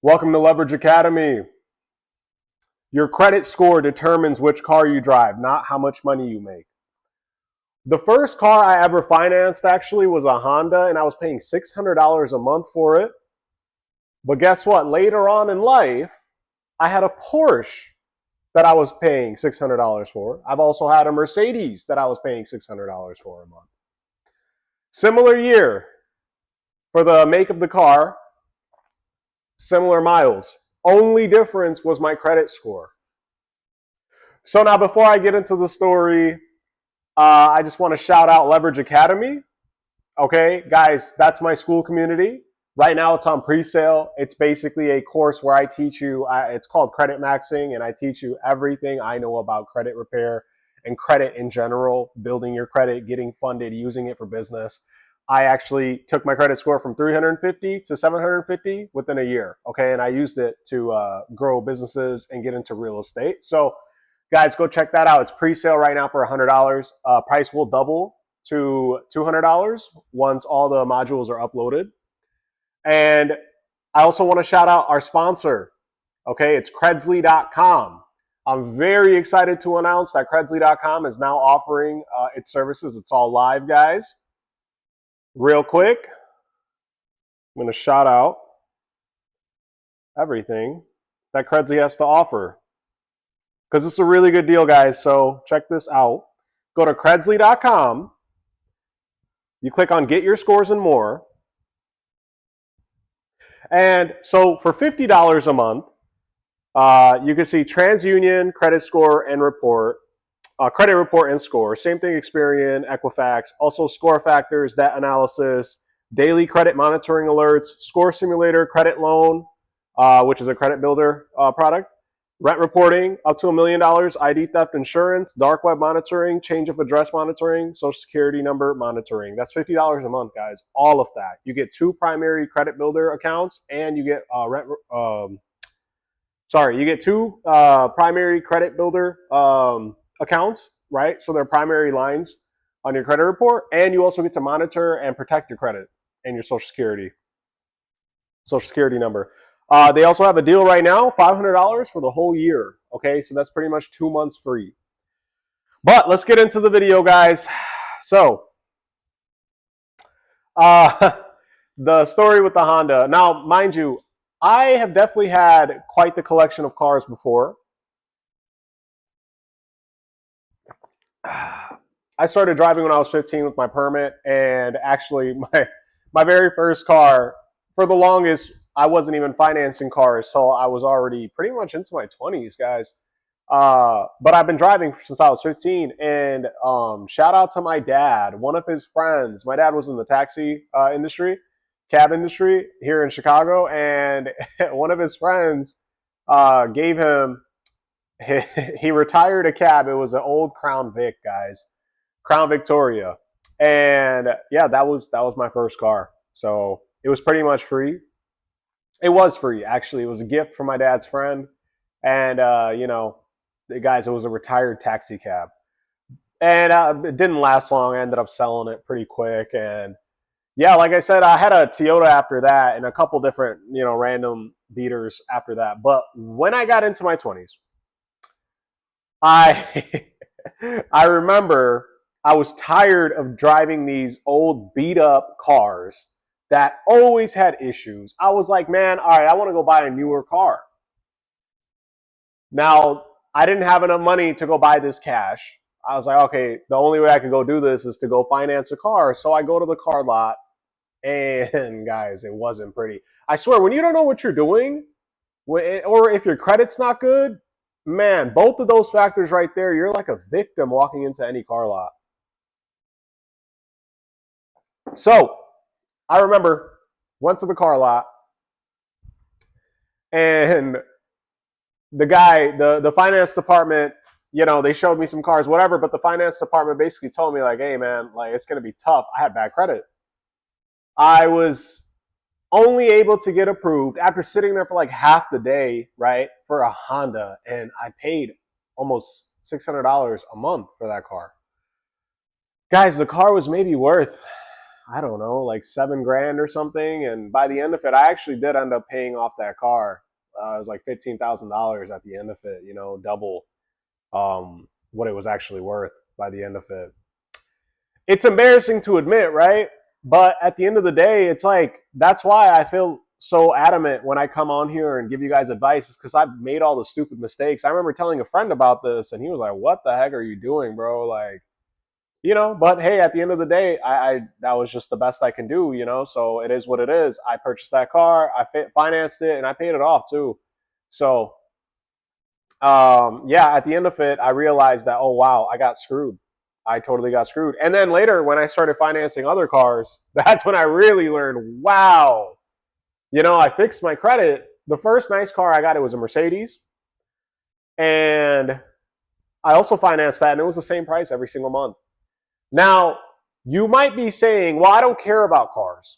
Welcome to Leverage Academy. Your credit score determines which car you drive, not how much money you make. The first car I ever financed actually was a Honda, and I was paying $600 a month for it. But guess what? Later on in life, I had a Porsche that I was paying $600 for. I've also had a Mercedes that I was paying $600 for a month. Similar year for the make of the car, similar miles. Only difference was my credit score. So now before I get into the story, I just want to shout out Leverage Academy. Okay, guys, that's my school community. Right now it's on pre-sale. It's basically a course where I teach you, it's called Credit Maxing, and I teach you everything I know about credit repair and credit in general, building your credit, getting funded, using it for business. I actually took my credit score from 350 to 750 within a year, okay? And I used it to grow businesses and get into real estate. So guys, go check that out. It's pre-sale right now for $100. Price will double to $200 once all the modules are uploaded. And I also want to shout out our sponsor. Okay, it's Credzly.com. I'm very excited to announce that Credzly.com is now offering its services. It's all live, guys. Real quick, I'm going to shout out everything that Credzly has to offer, because it's a really good deal, guys. So check this out. Go to Credzly.com. You click on Get Your Scores and More. And so for $50 a month, you can see TransUnion, credit score and report, credit report and score. Same thing, Experian, Equifax. Also score factors, debt analysis, daily credit monitoring alerts, score simulator, credit loan, which is a credit builder product. Rent reporting, up to $1 million, ID theft insurance, dark web monitoring, change of address monitoring, social security number monitoring. That's $50 a month, guys. All of that. You get 2 primary credit builder accounts, and you get you get 2 primary credit builder accounts, right? So they're primary lines on your credit report, and you also get to monitor and protect your credit and your social security number. They also have a deal right now, $500 for the whole year. Okay, so that's pretty much 2 months free. But let's get into the video, guys. So, the story with the Honda. Now, mind you, I have definitely had quite the collection of cars before. I started driving when I was 15 with my permit, and actually my very first car, for the longest, I wasn't even financing cars, so I was already pretty much into my 20s, guys. But I've been driving since I was 15, and shout out to my dad. One of his friends, my dad was in the taxi industry, cab industry here in Chicago, and one of his friends gave him, he retired a cab. It was an old Crown Vic, guys. Crown Victoria. And yeah, that was my first car. So it was pretty much free. It was free, actually. It was a gift from my dad's friend. And, guys, it was a retired taxi cab. And it didn't last long. I ended up selling it pretty quick. And yeah, like I said, I had a Toyota after that and a couple different, random beaters after that. But when I got into my 20s, I I remember I was tired of driving these old beat up cars that always had issues. I was like, man, all right, I want to go buy a newer car. Now, I didn't have enough money to go buy this cash. I was like, okay, the only way I could go do this is to go finance a car. So I go to the car lot, and guys, it wasn't pretty. I swear, when you don't know what you're doing, or if your credit's not good, man, both of those factors right there, you're like a victim walking into any car lot. So I remember went to the car lot, and the guy, the finance department, they showed me some cars, whatever, but the finance department basically told me, like, hey man, like, it's gonna be tough. I had bad credit. I was only able to get approved after sitting there for like half the day, right, for a Honda, and I paid almost $600 a month for that car. Guys, the car was maybe worth I don't know, like 7 grand or something. And by the end of it, I actually did end up paying off that car. It was like $15,000 at the end of it, double what it was actually worth by the end of it. It's embarrassing to admit, right? But at the end of the day, it's like that's why I feel so adamant when I come on here and give you guys advice, is because I've made all the stupid mistakes. I remember telling a friend about this, and he was like, "What the heck are you doing, bro?" Like, but hey, at the end of the day, I that was just the best I can do, so it is what it is. I purchased that car, I financed it, and I paid it off too. So yeah, at the end of it, I realized that, oh wow, I got screwed. I totally got screwed. And then later, when I started financing other cars, that's when I really learned, wow, I fixed my credit. The first nice car I got, it was a Mercedes, and I also financed that, and it was the same price every single month. Now, you might be saying, well, I don't care about cars,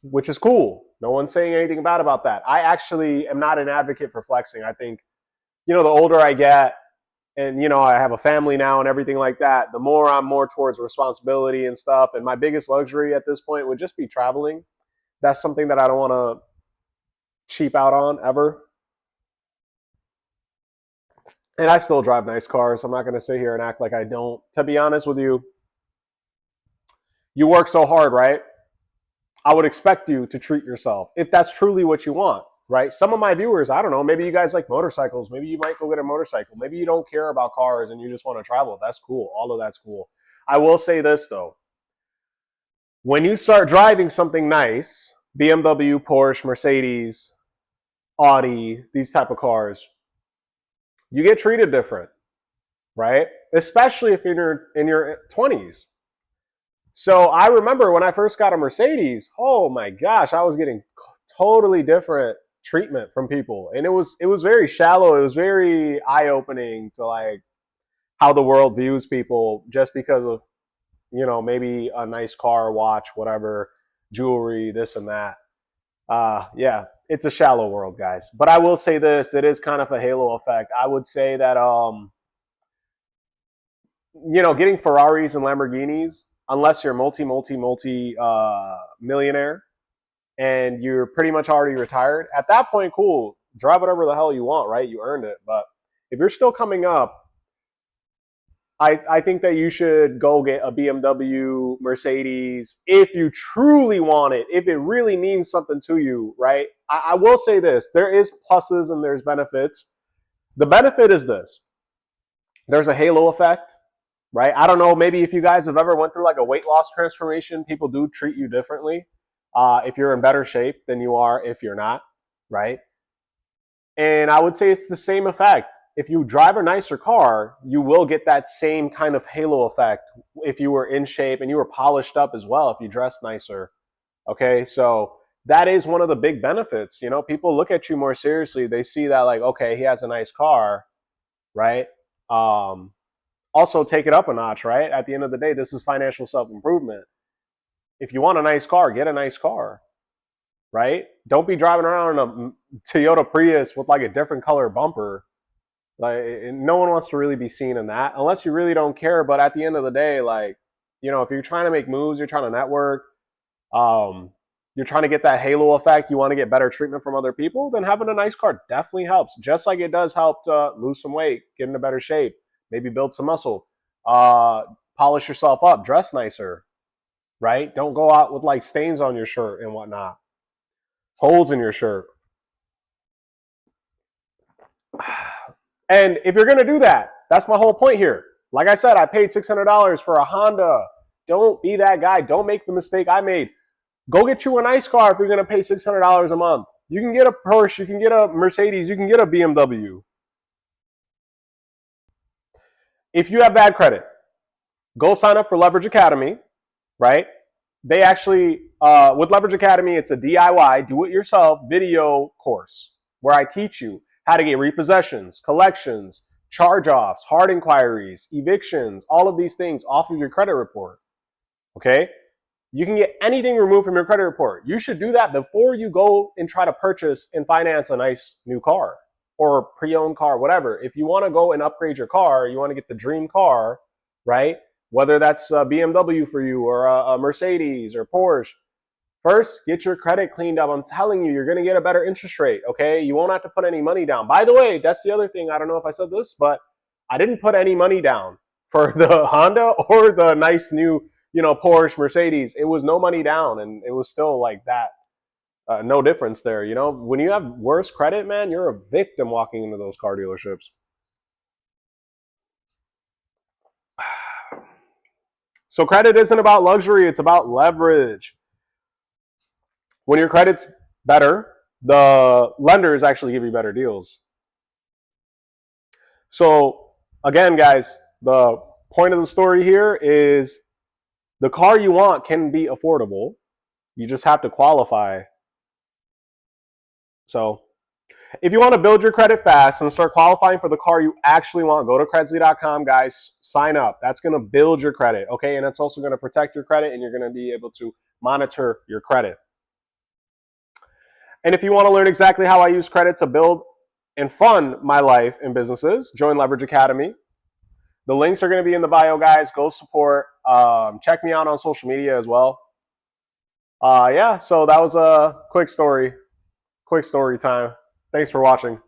which is cool. No one's saying anything bad about that. I actually am not an advocate for flexing. I think, the older I get, and I have a family now and everything like that, the more I'm more towards responsibility and stuff. And my biggest luxury at this point would just be traveling. That's something that I don't want to cheap out on ever. And I still drive nice cars. I'm not going to sit here and act like I don't. To be honest with you, you work so hard, right? I would expect you to treat yourself if that's truly what you want, right? Some of my viewers, I don't know, maybe you guys like motorcycles. Maybe you might go get a motorcycle. Maybe you don't care about cars and you just want to travel. That's cool. All of that's cool. I will say this though. When you start driving something nice, BMW, Porsche, Mercedes, Audi, these type of cars, you get treated different, right? Especially if you're in your 20s. So I remember when I first got a Mercedes, oh my gosh, I was getting totally different treatment from people. And it was very shallow. It was very eye-opening to like how the world views people just because of, maybe a nice car, watch, whatever, jewelry, this and that. Yeah, it's a shallow world, guys. But I will say this, it is kind of a halo effect. I would say that getting Ferraris and Lamborghinis, unless you're multi millionaire and you're pretty much already retired, at that point, cool, drive whatever the hell you want, right? You earned it. But if you're still coming up, I think that you should go get a BMW, Mercedes, if you truly want it, if it really means something to you, right? I will say this, there is pluses and there's benefits. The benefit is this. There's a halo effect, right? I don't know, maybe if you guys have ever went through like a weight loss transformation, people do treat you differently if you're in better shape than you are if you're not, right? And I would say it's the same effect. If you drive a nicer car, you will get that same kind of halo effect if you were in shape and you were polished up as well, if you dressed nicer. Okay, so that is one of the big benefits. People look at you more seriously. They see that, like, okay, he has a nice car, right? Um, Also, take it up a notch, right? At the end of the day, this is financial self improvement. If you want a nice car, get a nice car, right? Don't be driving around in a Toyota Prius with like a different color bumper. Like, no one wants to really be seen in that unless you really don't care. But at the end of the day, like, if you're trying to make moves, you're trying to network, um, you're trying to get that halo effect, you want to get better treatment from other people, then having a nice car definitely helps. Just like it does help to lose some weight, get into better shape, maybe build some muscle, polish yourself up, dress nicer, right? Don't go out with like stains on your shirt and whatnot, holes in your shirt. And if you're going to do that, that's my whole point here. Like I said, I paid $600 for a Honda. Don't be that guy. Don't make the mistake I made. Go get you a nice car if you're going to pay $600 a month. You can get a Porsche, you can get a Mercedes, you can get a BMW. If you have bad credit, go sign up for Leverage Academy, right? They actually, with Leverage Academy, it's a DIY, do it yourself video course where I teach you how to get repossessions, collections, charge offs, hard inquiries, evictions, all of these things off of your credit report. Okay? You can get anything removed from your credit report. You should do that before you go and try to purchase and finance a nice new car or pre-owned car, whatever. If you want to go and upgrade your car, you want to get the dream car, right? whether that's a BMW for you or a Mercedes or Porsche. First, get your credit cleaned up. I'm telling you, you're going to get a better interest rate, okay? You won't have to put any money down. By the way, that's the other thing. I don't know if I said this, but I didn't put any money down for the Honda or the nice new, Porsche, Mercedes. It was no money down, and it was still like that. No difference there. When you have worse credit, man, you're a victim walking into those car dealerships. So credit isn't about luxury, it's about leverage. When your credit's better, the lenders actually give you better deals. So again, guys, the point of the story here is the car you want can be affordable. You just have to qualify. So if you want to build your credit fast and start qualifying for the car you actually want, go to Credzly.com, guys. Sign up. That's going to build your credit, okay? And it's also going to protect your credit, and you're going to be able to monitor your credit. And if you want to learn exactly how I use credit to build and fund my life and businesses, join Leverage Academy. The links are going to be in the bio, guys. Go support. Check me out on social media as well. Yeah, so that was a quick story time. Thanks for watching.